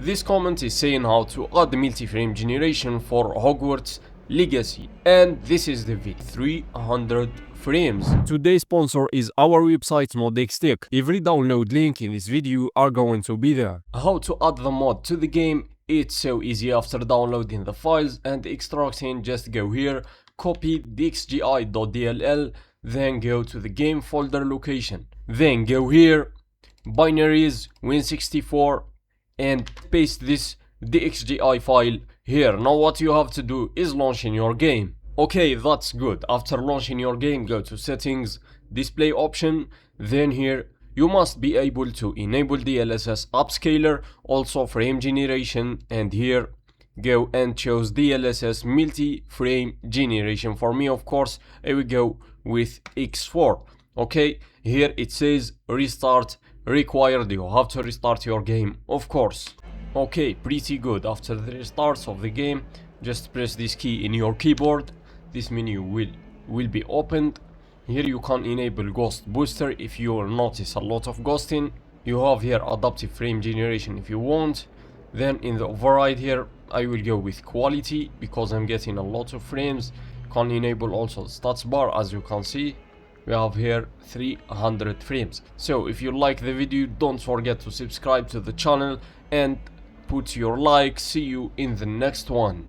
This comment is saying how to add multi-frame generation for Hogwarts Legacy, and this is the video. 300 frames. Today's sponsor is our website Nodix. Every download link in this video are going to be there. How to add the mod to the game? It's so easy. After downloading the files and extracting, just go here, copy dxgi.dll, then go to the game folder location, then go here, binaries win64, and paste this dxgi file here. Now what you have to do is launch in your game. Okay, that's good. After launching your game, go to settings, display option, then here you must be able to enable DLSS upscaler, also frame generation, and here go and choose DLSS multi-frame generation. For me, of course, I will go with X4. Okay, here it says restart required. You have to restart your game, of course. Okay, pretty good. After the restart of the game, just press this key in your keyboard. This menu will be opened. Here you can enable ghost booster if you will notice a lot of ghosting. You have here adaptive frame generation if you want. Then in the override here, I will go with quality because I'm getting a lot of frames. Can enable also stats bar. As you can see, we have here 300 frames. So if you like the video, don't forget to subscribe to the channel and put your like. See you in the next one.